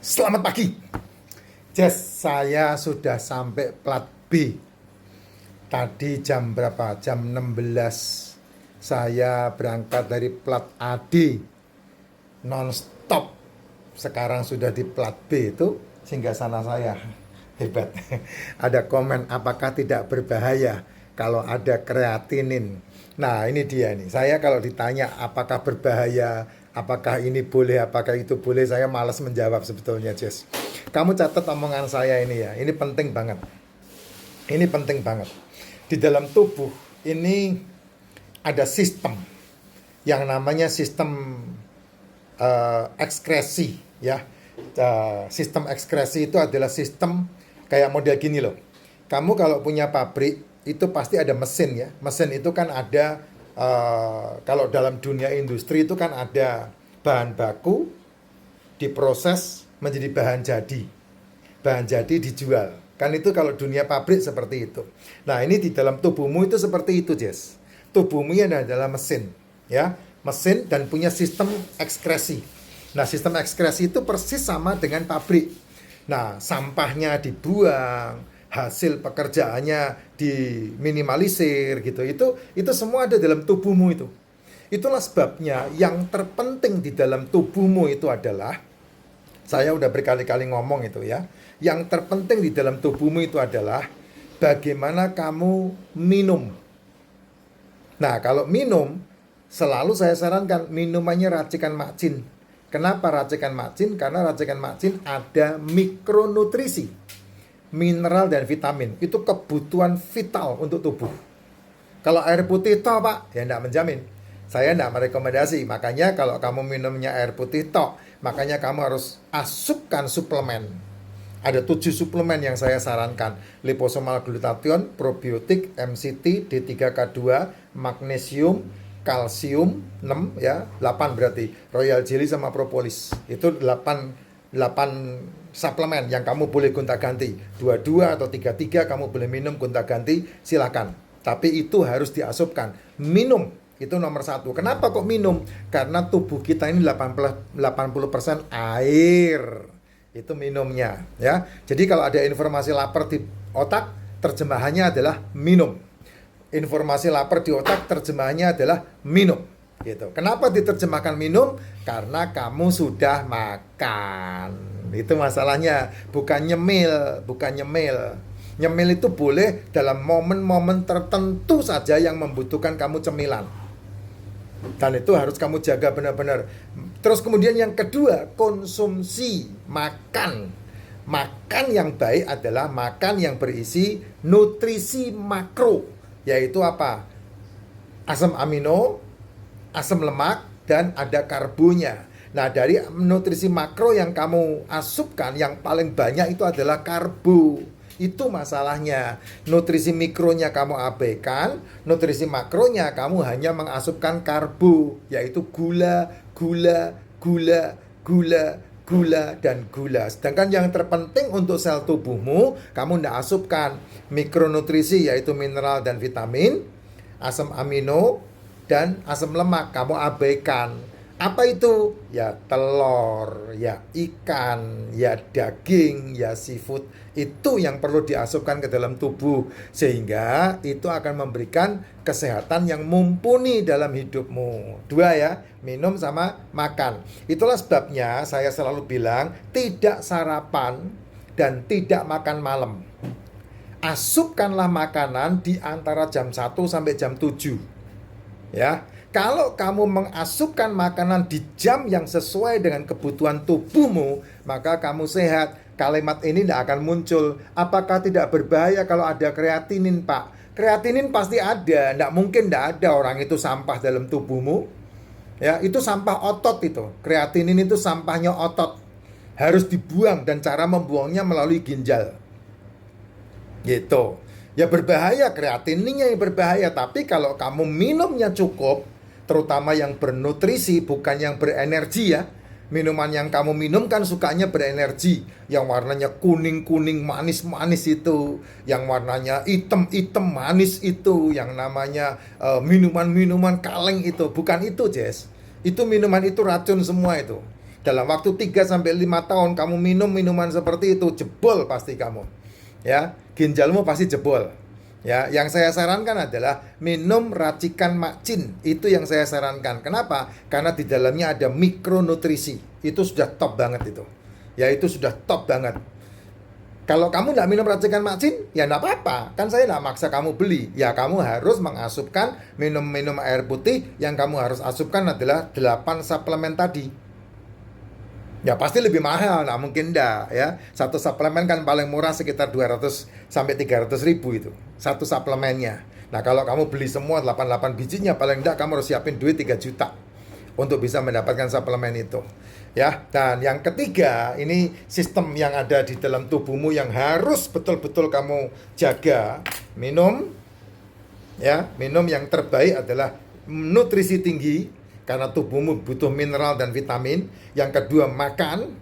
Selamat pagi. Jess, saya sudah sampai plat B. Tadi jam berapa? Jam 16. Saya berangkat dari plat AD non-stop. Sekarang sudah di plat B itu singgah sana saya. Hebat. Ada komen, apakah tidak berbahaya kalau ada kreatinin? Nah, ini dia nih. Saya kalau ditanya apakah berbahaya, apakah ini boleh, apakah itu boleh, saya malas menjawab sebetulnya, Jess. Kamu catat omongan saya ini ya. Ini penting banget. Ini penting banget. Di dalam tubuh ini ada sistem yang namanya sistem ekskresi ya. Sistem ekskresi itu adalah sistem kayak model gini loh. Kamu kalau punya pabrik itu pasti ada mesin ya. Mesin itu kan ada kalau dalam dunia industri itu kan ada bahan baku diproses menjadi bahan jadi. Bahan jadi dijual. Kan itu kalau dunia pabrik seperti itu. Nah, ini di dalam tubuhmu itu seperti itu, Jess. Tubuhmu ini adalah mesin, ya. Mesin dan punya sistem ekskresi. Nah, sistem ekskresi itu persis sama dengan pabrik. Nah, sampahnya dibuang, hasil pekerjaannya diminimalisir gitu. Itu semua ada dalam tubuhmu itu. Itulah sebabnya yang terpenting di dalam tubuhmu itu adalah, saya udah berkali-kali ngomong itu ya. Yang terpenting di dalam tubuhmu itu adalah bagaimana kamu minum. Nah, kalau minum, selalu saya sarankan minumannya racikan macin. Kenapa racikan macin? Karena racikan macin ada mikronutrisi, mineral dan vitamin. Itu kebutuhan vital untuk tubuh. Kalau air putih toh Pak, ya enggak menjamin. Saya enggak merekomendasi. Makanya kalau kamu minumnya air putih toh, makanya kamu harus asupkan suplemen. Ada 7 suplemen yang saya sarankan. Liposomal glutathione, probiotik, MCT, D3K2, magnesium, kalsium, 6 ya, 8 berarti. Royal jelly sama propolis. Itu 8 suplemen yang kamu boleh gonta-ganti. 22 atau 33 kamu boleh minum gonta-ganti, silakan. Tapi itu harus diasupkan. Minum itu nomor 1. Kenapa kok minum? Karena tubuh kita ini 80% air. Itu minumnya ya. Jadi kalau ada informasi lapar di otak, terjemahannya adalah minum. Informasi lapar di otak, terjemahannya adalah minum gitu. Kenapa diterjemahkan minum? Karena kamu sudah makan. Itu masalahnya, bukan nyemil, bukan nyemil. Nyemil itu boleh dalam momen-momen tertentu saja yang membutuhkan kamu cemilan. Dan itu harus kamu jaga benar-benar. Terus kemudian yang kedua, konsumsi, makan. Makan yang baik adalah makan yang berisi nutrisi makro. Yaitu apa? Asam amino, asam lemak, dan ada karbonya. Nah, dari nutrisi makro yang kamu asupkan, yang paling banyak itu adalah karbo. Itu masalahnya. Nutrisi mikronya kamu abaikan, nutrisi makronya kamu hanya mengasupkan karbo, yaitu gula, dan gula. Sedangkan yang terpenting untuk sel tubuhmu, kamu tidak asupkan mikronutrisi, yaitu mineral dan vitamin, asam amino, dan asam lemak. Kamu abaikan. Apa itu? Ya telur, ya ikan, ya daging, ya seafood. Itu yang perlu diasupkan ke dalam tubuh. Sehingga itu akan memberikan kesehatan yang mumpuni dalam hidupmu. 2 ya, minum sama makan. Itulah sebabnya saya selalu bilang, tidak sarapan dan tidak makan malam. Asupkanlah makanan di antara jam 1 sampai jam 7. Ya. Kalau kamu mengasupkan makanan di jam yang sesuai dengan kebutuhan tubuhmu, maka kamu sehat. Kalimat ini tidak akan muncul. Apakah tidak berbahaya kalau ada kreatinin, Pak? Kreatinin pasti ada. Tidak mungkin tidak ada. Orang itu sampah dalam tubuhmu. Ya, itu sampah otot itu. Kreatinin itu sampahnya otot. Harus dibuang dan cara membuangnya melalui ginjal. Gitu. Ya berbahaya, kreatininnya yang berbahaya. Tapi kalau kamu minumnya cukup, terutama yang bernutrisi, bukan yang berenergi ya. Minuman yang kamu minum kan sukanya berenergi, yang warnanya kuning-kuning manis-manis itu, yang warnanya hitam-hitam manis itu, yang namanya minuman-minuman kaleng itu. Bukan itu, Jess. Itu minuman itu racun semua itu. Dalam waktu 3 sampai 5 tahun kamu minum minuman seperti itu, jebol pasti kamu. Ya, ginjalmu pasti jebol. Ya, yang saya sarankan adalah minum racikan Makcin. Itu yang saya sarankan. Kenapa? Karena di dalamnya ada mikronutrisi. Itu sudah top banget itu. Ya, itu sudah top banget. Kalau kamu nggak minum racikan Makcin, ya nggak apa-apa. Kan saya nggak maksa kamu beli. Ya kamu harus mengasupkan minum air putih. Yang kamu harus asupkan adalah 8 suplemen tadi. Ya pasti lebih mahal, nah mungkin enggak ya. Satu suplemen kan paling murah sekitar 200 sampai 300 ribu itu. Satu suplemennya. Nah kalau kamu beli semua 88 bijinya, paling enggak kamu harus siapin duit 3 juta untuk bisa mendapatkan suplemen itu. Ya, dan yang ketiga, ini sistem yang ada di dalam tubuhmu yang harus betul-betul kamu jaga. Minum, ya, minum yang terbaik adalah nutrisi tinggi, karena tubuhmu butuh mineral dan vitamin. Yang kedua, makan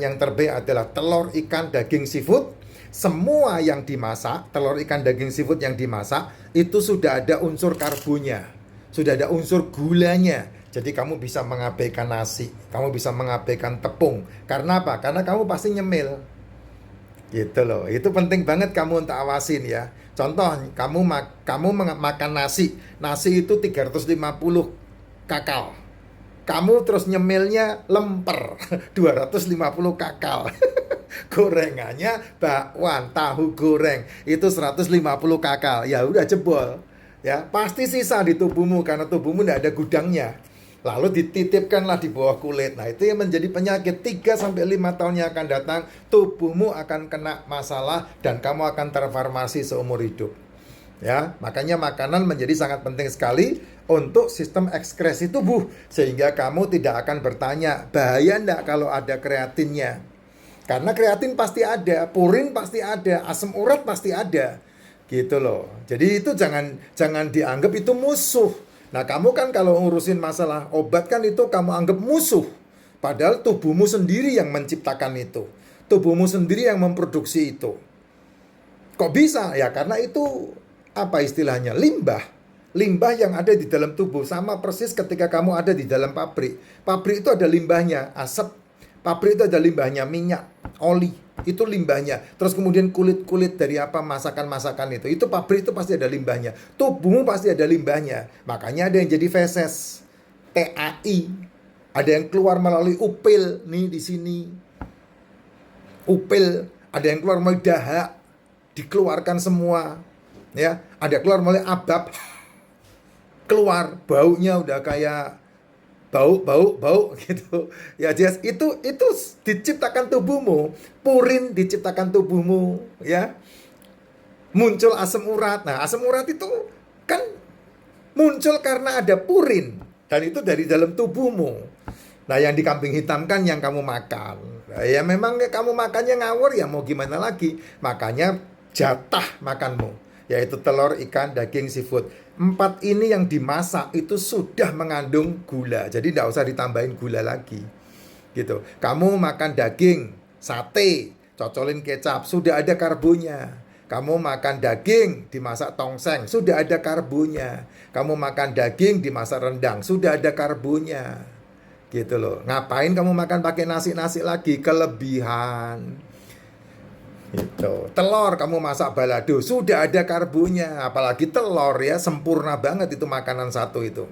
yang terbaik adalah telur, ikan, daging, seafood. Semua yang dimasak, telur, ikan, daging, seafood yang dimasak, itu sudah ada unsur karbonya, sudah ada unsur gulanya. Jadi kamu bisa mengabaikan nasi, kamu bisa mengabaikan tepung. Karena apa? Karena kamu pasti nyemil. Gitu loh. Itu penting banget kamu untuk awasin ya. Contoh, kamu makan nasi. Nasi itu 350 kakal. Kamu terus nyemilnya lemper 250 kakal. Gorengannya bakwan, tahu goreng itu 150 kakal. Ya udah jebol. Ya, pasti sisa di tubuhmu karena tubuhmu tidak ada gudangnya. Lalu dititipkanlah di bawah kulit. Nah, itu yang menjadi penyakit. 3 sampai 5 tahun yang akan datang, tubuhmu akan kena masalah dan kamu akan terfarmasi seumur hidup. Ya, makanya makanan menjadi sangat penting sekali untuk sistem ekskresi tubuh, sehingga kamu tidak akan bertanya, bahaya enggak kalau ada kreatinnya? Karena kreatin pasti ada, purin pasti ada, asam urat pasti ada. Gitu loh. Jadi itu jangan dianggap itu musuh. Nah, kamu kan kalau ngurusin masalah obat kan itu kamu anggap musuh. Padahal tubuhmu sendiri yang menciptakan itu. Tubuhmu sendiri yang memproduksi itu. Kok bisa? Ya karena itu apa istilahnya? Limbah. Limbah yang ada di dalam tubuh. Sama persis ketika kamu ada di dalam pabrik. Pabrik itu ada limbahnya, asap. Pabrik itu ada limbahnya, minyak, oli. Itu limbahnya. Terus kemudian kulit-kulit dari apa masakan-masakan itu pabrik itu pasti ada limbahnya. Tubuhmu pasti ada limbahnya. Makanya ada yang jadi feses, TAI. Ada yang keluar melalui upil nih di sini. Upil, ada yang keluar melalui dahak, dikeluarkan semua. Ya, ada keluar melalui abab. Keluar baunya udah kayak bau gitu. Ya, Jess, itu diciptakan tubuhmu. Purin diciptakan tubuhmu, ya. Muncul asam urat. Nah, asam urat itu kan muncul karena ada purin dan itu dari dalam tubuhmu. Nah, yang dikambing hitamkan yang kamu makan. Nah, ya memang kamu makannya ngawur ya mau gimana lagi. Makanya jatah makanmu, yaitu telur, ikan, daging, seafood. 4 ini yang dimasak itu sudah mengandung gula. Jadi tidak usah ditambahin gula lagi. Gitu. Kamu makan daging, sate, cocolin kecap, sudah ada karbonya. Kamu makan daging dimasak tongseng, sudah ada karbonya. Kamu makan daging dimasak rendang, sudah ada karbonya. Gitu loh. Ngapain kamu makan pakai nasi-nasi lagi? Kelebihan. Itu telur kamu masak balado sudah ada karbonya, apalagi telur ya, sempurna banget itu makanan satu itu.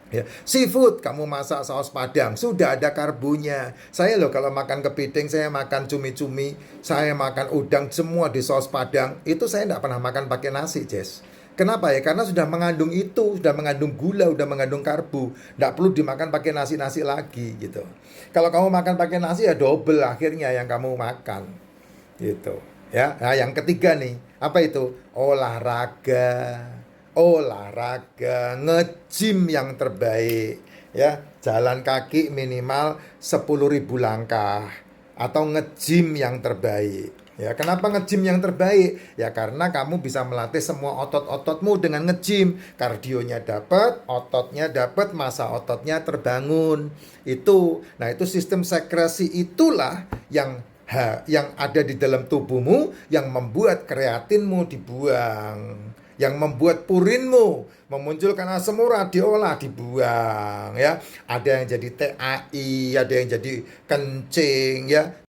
Ya, seafood kamu masak saus padang sudah ada karbonya. Saya loh kalau makan kepiting, saya makan cumi-cumi, saya makan udang semua di saus padang. Itu saya tidak pernah makan pakai nasi, Jess. Kenapa ya? Karena sudah mengandung itu, sudah mengandung gula, sudah mengandung karbo. Tidak perlu dimakan pakai nasi-nasi lagi gitu. Kalau kamu makan pakai nasi ya double akhirnya yang kamu makan. Gitu ya. Nah, yang ketiga nih, apa itu? Olahraga, nge-gym yang terbaik ya. Jalan kaki minimal 10.000 langkah atau nge-gym yang terbaik. Ya, kenapa nge-gym yang terbaik? Ya karena kamu bisa melatih semua otot-ototmu dengan nge-gym. Kardionya dapat, ototnya dapat, massa ototnya terbangun. Itu. Nah, itu sistem sekresi itulah yang ada di dalam tubuhmu yang membuat kreatinmu dibuang, yang membuat purinmu memunculkan asam urat diolah, dibuang ya. Ada yang jadi TAI, ada yang jadi kencing ya.